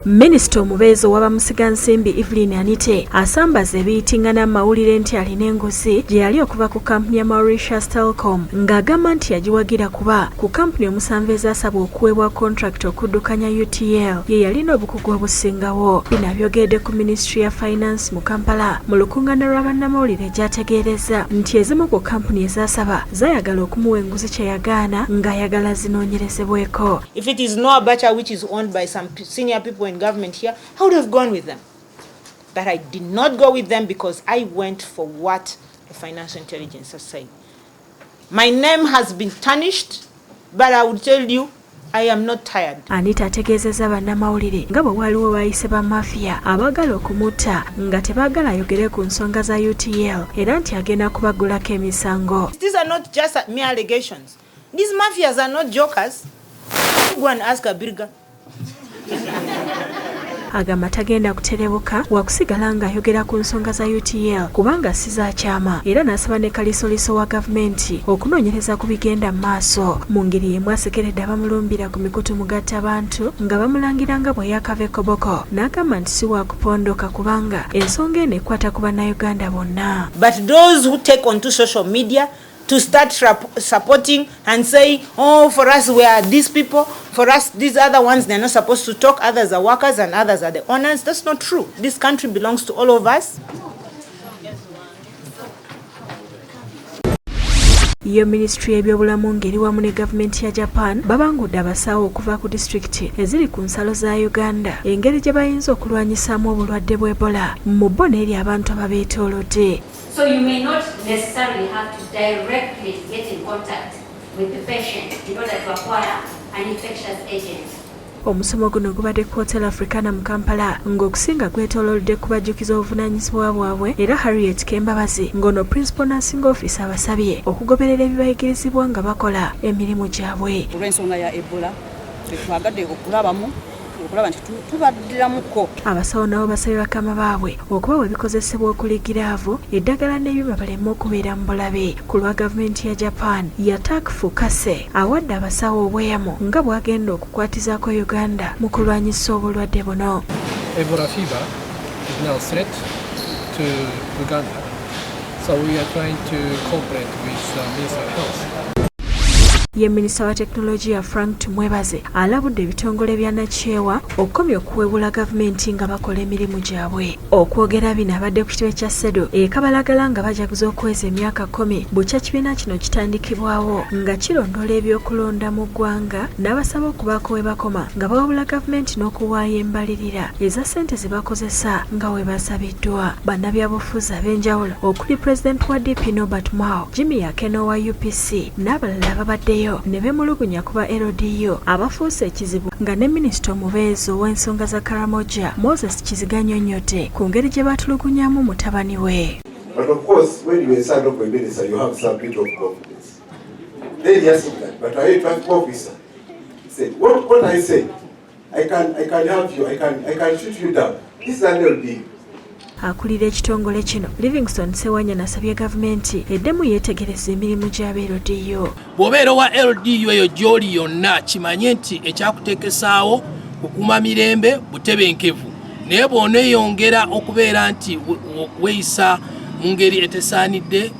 Minisita omubeezi w'abamusigansimbi Evelyn Anite asambaza ebiyitingana amawulire nti alina enguzi gye yali okuva ku kampuni ya Mauritius Telecom ng'agamba nti yagiwagira kuba ku kampuni omusanvu ezaasaba okuweebwa contract okuddukanya UTL ye yalina obukugu obusingawo. Bino abyogedde ku Ministry ya Finance mu Kampala mu lukuŋŋaana lwa bannamawulire gy'ategeereza nti ezimu ku kampuni ezaasaba zaayagala okumuwa enguzi kye yagaana ng'ayagala zinoonyerezebweko. If it is no Abacha which is owned by some senior people in government here, I would have gone with them. But I did not go with them because I went for what the financial intelligence has said. My name has been tarnished, but I will tell you, I am not tired. Anita ategeezezza bannamawulire nga bwe waliwo bayise ba mafia abaagala okumutta nga tebaagala ayogere ku nsonga za UTL era nti agenda kubagulako emisango. These are not just mere allegations. These mafias are not jokers. Go and ask Abirga. Agamba tagenda kuterebuka wakusigala ng'ayogera ku nsonga za UTL kubanga si za kyama era n'asaba ne kalisoliso wa gavumenti okunoonyereza ku bigenda mu maaso. Mu ngeri y'emu asekeredde abamulumbira ku mikutu mugatta abantu nga bamulangira nga bwe yakava ekoboko n'agamba nti si waakupondoka kubanga ensonga eno ekwata ku bannayuganda bonna. But those who take onto social media to start supporting and say, oh, for us we are these people, for us these other ones they're not supposed to talk, others are workers and others are the owners. That's not true. This country belongs to all of us. Iyo ministry y'ebyobulamu ngeri wamu ne gavumenti ya Japan babangudde abasawo okuva ku disitulikiti eziri ku nsalo za Uganda engeri gye bayinza okulwanyisaamu obulwadde bwa Ebola mu bo n'eri abantu ababeetoolodde. So you may not necessarily have to directly get in contact with the patient in order to acquire an infectious agent. Omusomo guno gubadde ku Hotel Africana mu Kampala ng'okusinga gwetoolodde kubajjukiza obuvunaanyizibwa bwabwe era Harriet Kembabazi ng'ono Principal Nursing Officer abasabye okugoberera ebibayigirizibwa nga bakola emirimu gyabwe. Olw'ensonga ya Ebola twagadde okulaba nti tubaddiramuko. Abasawo nabo basabye bakama baabwe okubawa ebikozesebwa okuli giraavu eddagala n'ebyuma baleme okubeera mu bulabe. Ku lwa gavumenti ya Japan Yatak Fukase awadde abasawo obweyamo nga bwagenda okukwatizaako Uganda mu kulwanyisa obulwadde buno. Ebola fever is now a threat to Uganda, so we are trying to cooperate with Ministry of Health. Ye minisita wa teknologiya Frank Tumwebaze alabudde ebitongole bya Nakyewa okukomya okuweebula gavumenti nga bakola emirimu gyabwe. Okwogera bino abadde ku kitebe kya SEDO ekabalagala nga bajaguza okweza emyaka 10 bukya kibiina kino kitandikibwawo nga kirondoola ebyokulonda mu ggwanga n'abasaba okubaako we bakoma nga bawabula gavumenti n'okuwaayo embalirira eza ssente ze bakozesa nga we basabiddwa. Bannabyabufuzi ab'enjawulo okuli Pulezidenti wa DP Norbert Mao, Jimmy Yakeno wa UPC n'abalala ababaddeyo ne bemulugunya kuba LDU abafuuse ekizibu nga ne minisita omubeezi ow'ensonga za Karamoja Moses Kiziganyonyote ku ngeri gye batulugunyamu mutabani we. But of course, when you are son of a minister, you have some bit of confidence. Then he asked that, but I traffic officer said, what I say? I can help you, I can shoot you down. This is an LDU. Akulira ekitongole kino Livingstone Sewanya nasabye gavumenti eddemu yeetegereza emirimu gy'aba LDU. Bw'obeera wa LDU eyo gy'oli yonna kimanye nti ekyakuteekesaawo kukuuma mirembe butebenkevu naye bw'oneeyongera okubeera nti weeyisa mu ngeri etesaanidde.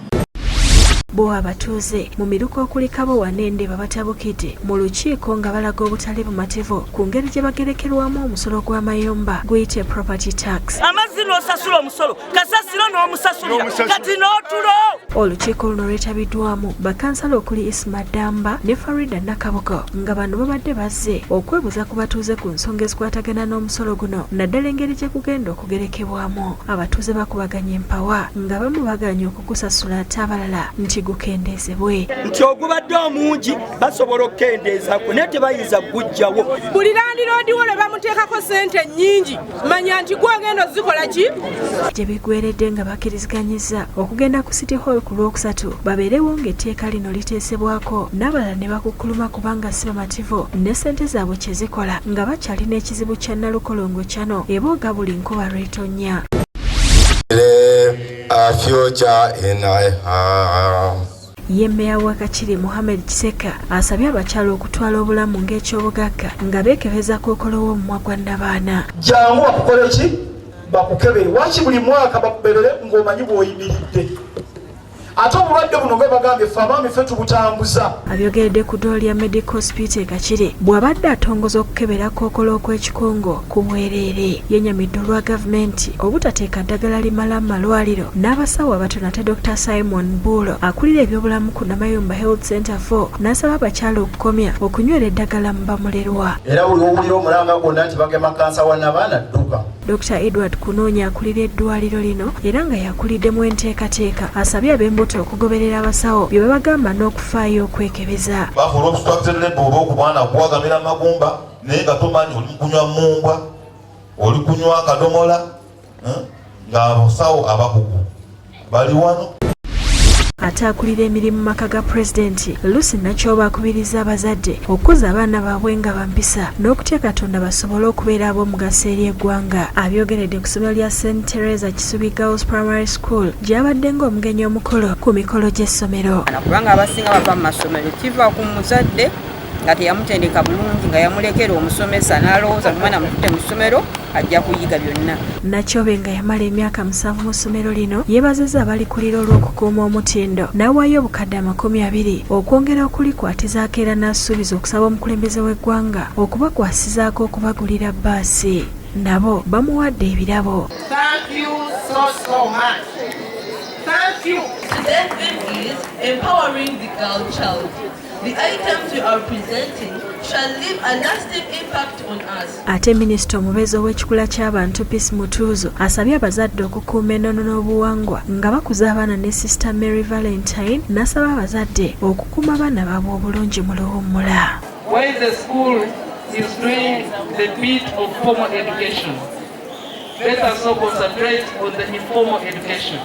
Bo abatuuze mu miruko okulikabo wanende babatabukidde mu lukiiko nga balaga obutali bumativu ku ngeri gye bagerekerwamu omusolo gw'amayumba guyite property tax. Amazzi n'osasula omusolo kasasiro n'omusasulira kati n'otulo. Olukiiko luno lwetabiddwamu bakansala okuli Isma Damba ne Farida Nakabugo nga bano babadde bazze okwebuuza ku batuuze ku nsonga ezikwatagana n'omusolo guno naddala engeri gye gugenda okugerekebwamu. Abatuuze bakubaganya empawa nga bamu baganya okugusasula ate abalala nti gukendezebwe. Nti ogubadde omungi basobola okukendeezako naye tebayinza gujjawo. Buli landiroodi wo le bamuteekako ssente nnyingi manya nti gwagenda ozikola ki? Gye bigweredde nga bakkiriziganyizza okugenda ku City Hall ku Lwokusatu babeerewo ng'etteeka lino liteesebwako n'abalala ne bakukkuluma kubanga si bamativu ne ssente zaabwe kye zikola nga bakyalina ekizibu kya Nalukolongo kyano ebooga buli nkuba lw'etonnya. A future in my heart. ye mmeya wa Kakiri Mohamed Kiseka asabye abakyala okutwala obulamu ng'ekyobugagga nga beekebeza kookolo w'omumwa gwa Nabaana. Jangu bakukole ki? Bakukebere. Waki buli mwaka bakuberere ng'omanyi bw'oyimiridde. Ate obulwadde buno bwe bagambye ffe abaami ffe tubutambuza. Abyogeredde ku Dolia Medical Hospital e Kakiri bw'abadde atongoza okukebera kookolo okw'ekikongo ku bwereere yenyamidde olwa gavumenti obutateeka ddagala limala mu malwaliro n'abasawo abatono ate Dr. Simon Bulo akulira ebyobulamu ku Namayumba Health Center 4 n'asaba abakyala okukomya okunywera eddagala mu bamulerwa. Era buli owulira omulanga gwonna nti bagema kansa wa Nabaana dduka. Dr. Edward Kunoonya akulira eddwaliro lino era nga yakuliddemu enteekateeka asabye ab'embuto okugoberera abasawo bye babagamba n'okufaayo okwekebeza. Bakola obstructed labor oba okubana kuwagamira amagumba naye nga tomanyi oli mukunywa mumbwa oli kunywa akadomola nga abasawo abakugu bali wano. Ate akulira emirimu maka ga Pulezidenti Lucy Nakyoba akubiriza abazadde okukuza abaana baabwe nga bampisa n'okutya Katonda basobole okubeera ab'omugaso eri eggwanga. Abyogeredde ku ssomero lya St. Teresa Kisubi Girls Primary School gy'abadde ng'omugenyi omukolo ku mikolo gy'essomero. Kubanga abasinga bava mu masomero kiva ku muzadde nga teyamutendeka bulungi nga yamulekera omusomesa n'alowooza omwana mututte mu ssomero ajja kuyiga byonna. Nakyobe nga yamala emyaka 7 mu ssomero lino yeebazizza abalikulira olw'okukuuma omutindo n'awaayo obukadde 20 okwongera okulikwatizaako era n'asuubiza okusaba omukulembeze w'eggwanga okubakwasizaako okubagulira bbaasi. Nabo bamuwadde ebirabo. Thank you so much. Thank you. Today's theme is empowering the girl child. The items we are presenting shall leave a lasting impact on us. Ate Minisita omubeezi ow'ekikula ky'abantu Peace Mutuuzo asabye abazadde okukuuma ennono n'obuwangwa nga bakuza abaana ne Sister Mary Valentine n'asaba abazadde okukuuma abaana baabwe obulungi mu luwummula. While the school is doing the bit of formal education, let us also concentrate on the informal education.